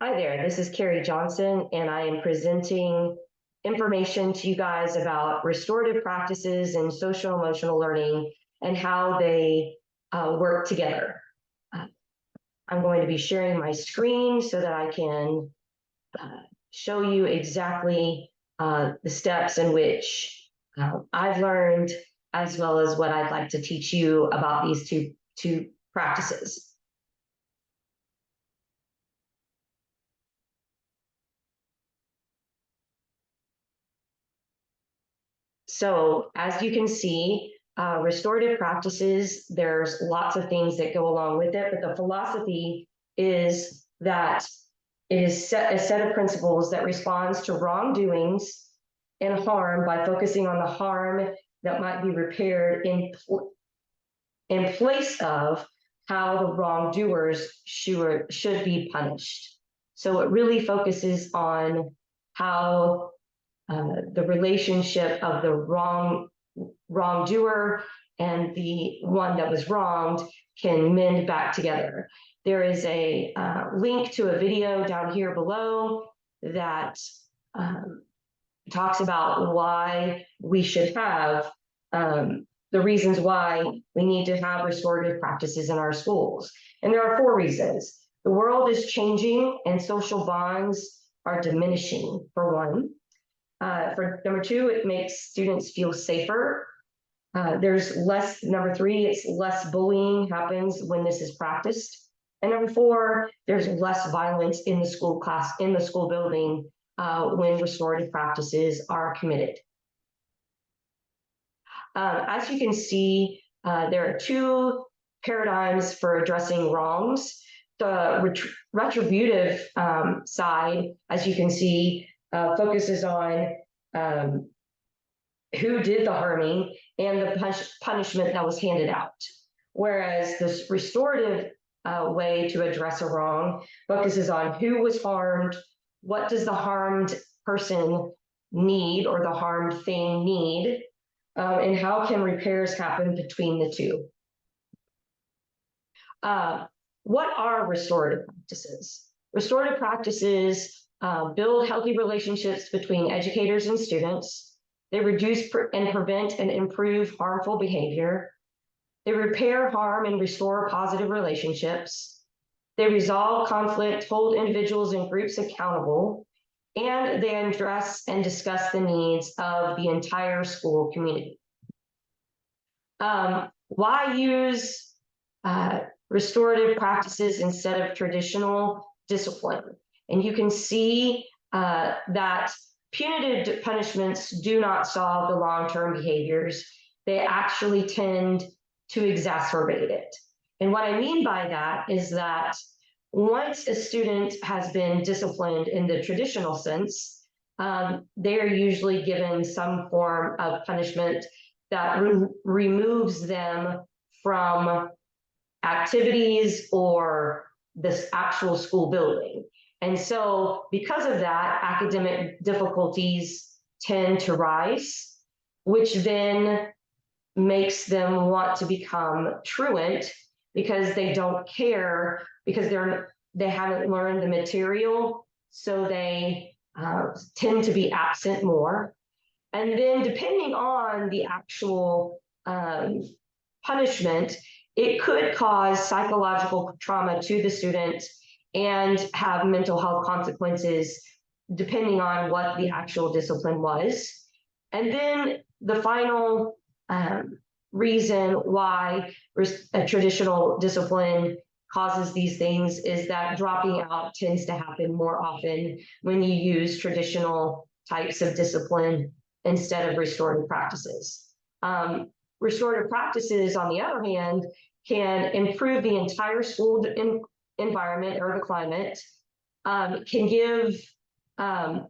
Hi there, this is Carrie Johnson, and I am presenting information to you guys about restorative practices in social emotional learning and how they work together. I'm going to be sharing my screen so that I can show you exactly the steps in which I've learned, as well as what I'd like to teach you about these two practices. So as you can see, restorative practices, there's lots of things that go along with it, but the philosophy is that it is a set of principles that responds to wrongdoings and harm by focusing on the harm that might be repaired in place of how the wrongdoers should be punished. So it really focuses on how the relationship of the wrongdoer and the one that was wronged can mend back together. There is a link to a video down here below that talks about why we should have the reasons why we need to have restorative practices in our schools. And there are 4 reasons. The world is changing and social bonds are diminishing, for one. For number 2, it makes students feel safer. There's less, number 3, it's less bullying happens when this is practiced. And number 4, there's less violence in the school building when restorative practices are committed. As you can see, there are 2 paradigms for addressing wrongs. The retributive side, as you can see, focuses on who did the harming and the punishment that was handed out. Whereas this restorative way to address a wrong focuses on who was harmed, what does the harmed person need or the harmed thing need, and how can repairs happen between the 2. What are restorative practices? Restorative practices build healthy relationships between educators and students. They reduce and prevent and improve harmful behavior. They repair harm and restore positive relationships. They resolve conflict, hold individuals and groups accountable, and they address and discuss the needs of the entire school community. Why use restorative practices instead of traditional discipline? And you can see that punitive punishments do not solve the long-term behaviors. They actually tend to exacerbate it. And what I mean by that is that once a student has been disciplined in the traditional sense, they are usually given some form of punishment that removes them from activities or this actual school building. And so because of that, academic difficulties tend to rise, which then makes them want to become truant because they don't care, because they haven't learned the material, so they tend to be absent more. And then depending on the actual punishment, it could cause psychological trauma to the student and have mental health consequences depending on what the actual discipline was. And then the final reason why a traditional discipline causes these things is that dropping out tends to happen more often when you use traditional types of discipline instead of restorative practices. Restorative practices, on the other hand, can improve the entire school environment or the climate, can give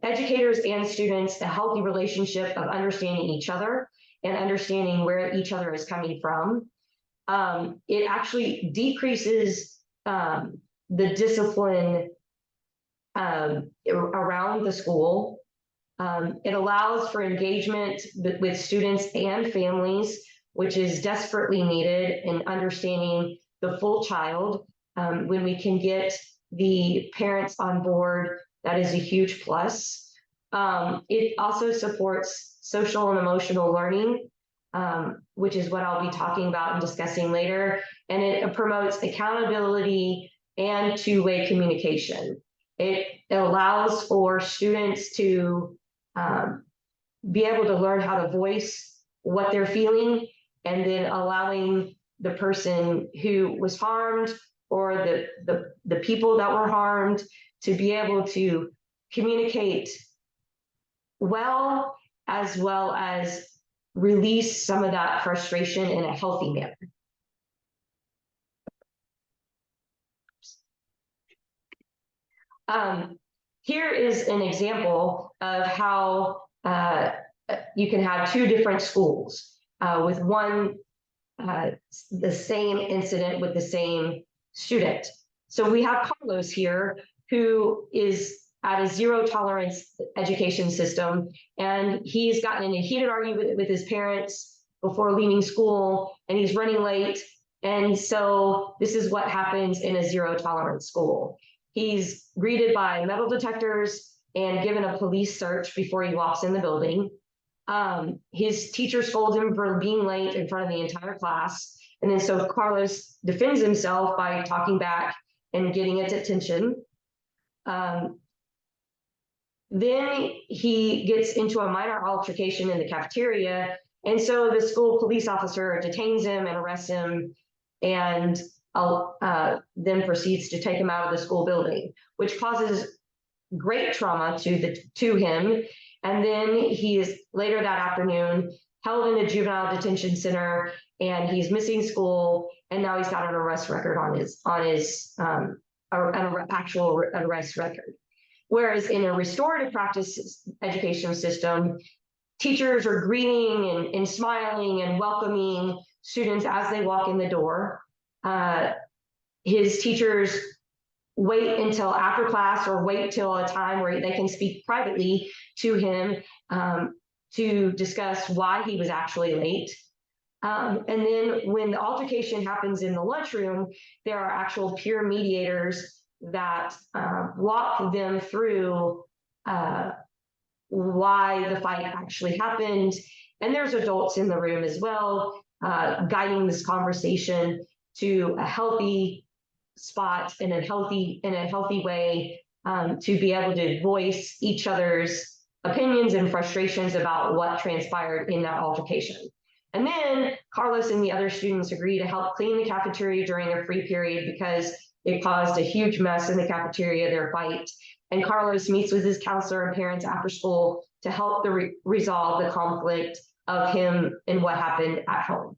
educators and students a healthy relationship of understanding each other and understanding where each other is coming from. It actually decreases the discipline around the school. It allows for engagement with students and families, which is desperately needed in understanding the full child. When we can get the parents on board, that is a huge plus. It also supports social and emotional learning, which is what I'll be talking about and discussing later. And it promotes accountability and two-way communication. It allows for students to be able to learn how to voice what they're feeling, and then allowing the person who was harmed or the people that were harmed to be able to communicate well as release some of that frustration in a healthy manner. Here is an example of how you can have two different schools with one the same incident with the same student. So we have Carlos here, who is at a zero tolerance education system, and he's gotten in a heated argument with his parents before leaving school, and he's running late. And so this is what happens in a zero tolerance school. He's greeted by metal detectors and given a police search before he walks in the building. His teacher scolds him for being late in front of the entire class. And then so Carlos defends himself by talking back and getting its attention. Then he gets into a minor altercation in the cafeteria. And so the school police officer detains him and arrests him, and then proceeds to take him out of the school building, which causes great trauma to him. And then he is later that afternoon held in a juvenile detention center, and he's missing school, and now he's got an arrest record on his actual arrest record. Whereas in a restorative practice education system, teachers are greeting and smiling and welcoming students as they walk in the door. His teachers wait until after class or wait till a time where they can speak privately to him to discuss why he was actually late. And then when the altercation happens in the lunchroom, there are actual peer mediators that walk them through why the fight actually happened. And there's adults in the room as well, guiding this conversation to a healthy spot in a healthy way, to be able to voice each other's opinions and frustrations about what transpired in that altercation. And then Carlos and the other students agree to help clean the cafeteria during their free period because it caused a huge mess in the cafeteria, their fight. And Carlos meets with his counselor and parents after school to help resolve the conflict of him and what happened at home.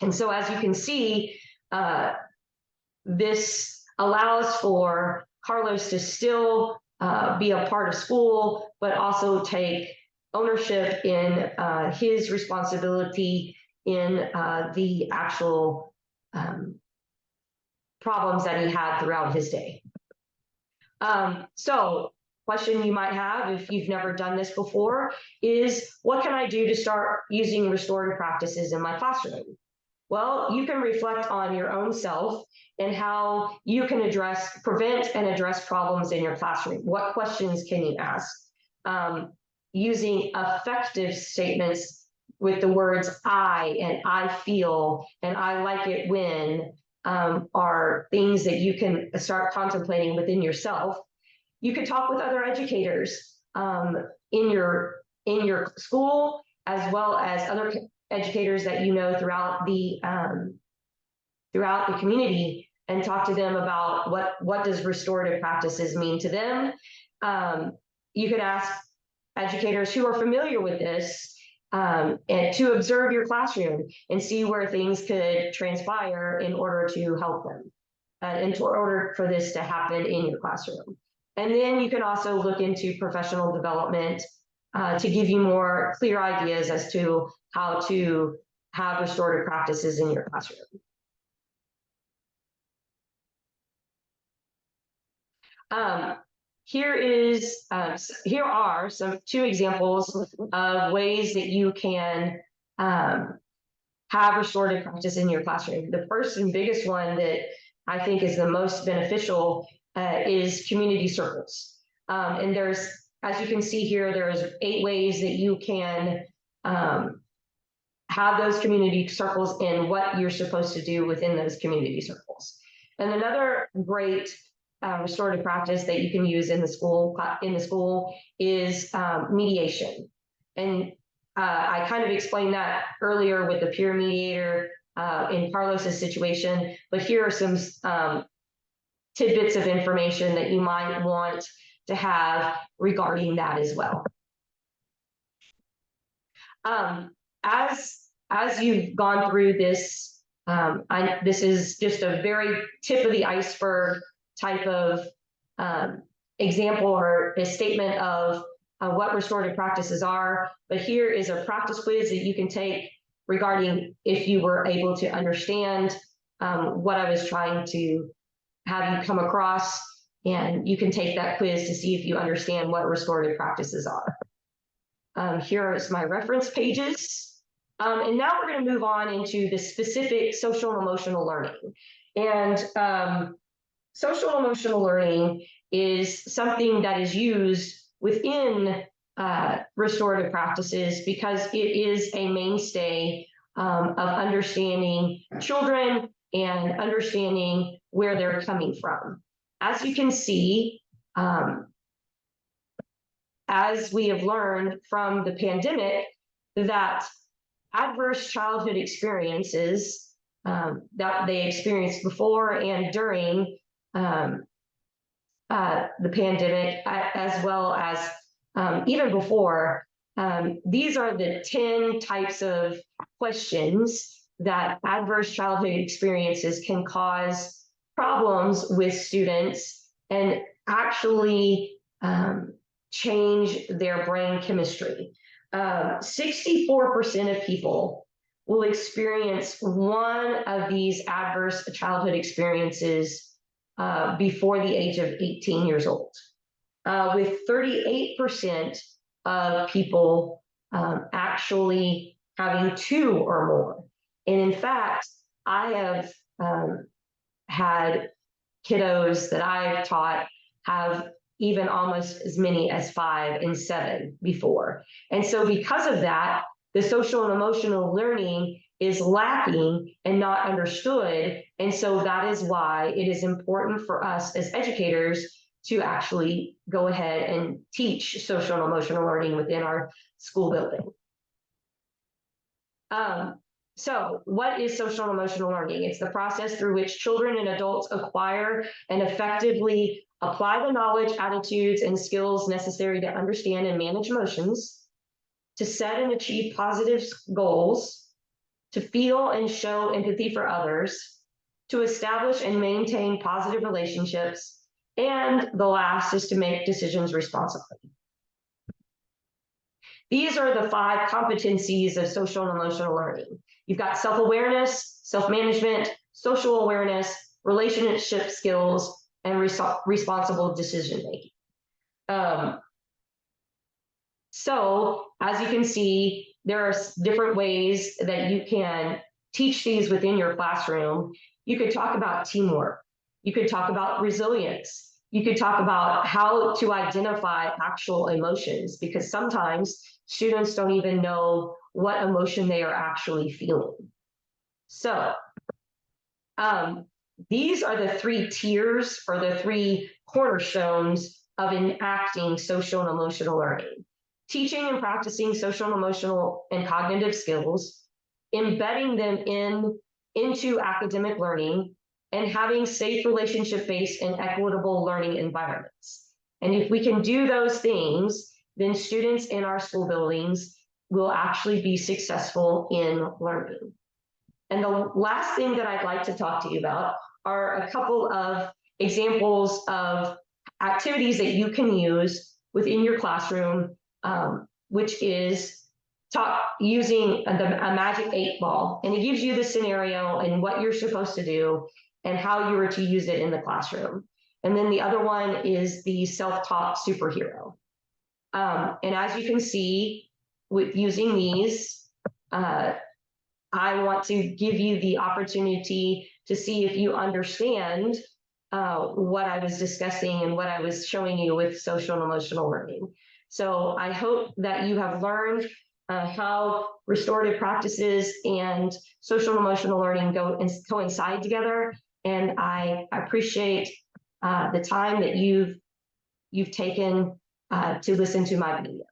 And so as you can see, this allows for Carlos to still be a part of school, but also take ownership in his responsibility in the actual problems that he had throughout his day. So question you might have if you've never done this before is, what can I do to start using restorative practices in my classroom? Well, you can reflect on your own self and how you can prevent and address problems in your classroom. What questions can you ask? Using effective statements with the words I and I feel and I like it when are things that you can start contemplating within yourself. You could talk with other educators in your school, as well as other educators that you know throughout the community, and talk to them about what does restorative practices mean to them. You could ask educators who are familiar with this and to observe your classroom and see where things could transpire in order to help them, in order for this to happen in your classroom. And then you can also look into professional development to give you more clear ideas as to how to have restorative practices in your classroom. Here are two examples of ways that you can have restorative practice in your classroom. The first and biggest one that I think is the most beneficial is community circles. And there's, as you can see here, there's 8 ways that you can have those community circles and what you're supposed to do within those community circles. And another great restorative practice that you can use in the school is mediation. And I kind of explained that earlier with the peer mediator in Carlos's situation, but here are some tidbits of information that you might want to have regarding that as well. As you've gone through this, this is just a very tip of the iceberg type of example or a statement of what restorative practices are. But here is a practice quiz that you can take regarding if you were able to understand what I was trying to have you come across, and you can take that quiz to see if you understand what restorative practices are. Here is my reference pages. And now we're going to move on into the specific social and emotional learning. And social and emotional learning is something that is used within restorative practices because it is a mainstay of understanding children and understanding where they're coming from. As you can see, as we have learned from the pandemic, that adverse childhood experiences that they experienced before and during the pandemic, as well as even before, these are the 10 types of questions that adverse childhood experiences can cause problems with students and actually change their brain chemistry. 64% of people will experience one of these adverse childhood experiences before the age of 18 years old, with 38% of people actually having 2 or more. And in fact, I have had kiddos that I've taught have even almost as many as 5 and 7 before. And so because of that, the social and emotional learning is lacking and not understood. And so that is why it is important for us as educators to actually go ahead and teach social and emotional learning within our school building. So what is social and emotional learning? It's the process through which children and adults acquire and effectively apply the knowledge, attitudes, and skills necessary to understand and manage emotions, to set and achieve positive goals, to feel and show empathy for others, to establish and maintain positive relationships, and the last is to make decisions responsibly. These are the 5 competencies of social and emotional learning. You've got self-awareness, self-management, social awareness, relationship skills, and responsible decision-making. So, as you can see, there are different ways that you can teach these within your classroom. You could talk about teamwork. You could talk about resilience. You could talk about how to identify actual emotions, because sometimes students don't even know what emotion they are actually feeling. So these are the 3 tiers or the 3 cornerstones of enacting social and emotional learning. Teaching and practicing social and emotional and cognitive skills, embedding them into academic learning, and having safe relationship-based and equitable learning environments. And if we can do those things, then students in our school buildings will actually be successful in learning. And the last thing that I'd like to talk to you about are a couple of examples of activities that you can use within your classroom, which is using a magic 8 ball. And it gives you the scenario and what you're supposed to do and how you were to use it in the classroom. And then the other one is the self-taught superhero. And as you can see, with using these, I want to give you the opportunity to see if you understand what I was discussing and what I was showing you with social and emotional learning. So I hope that you have learned how restorative practices and social and emotional learning go and coincide together. And I appreciate the time that you've taken to listen to my video.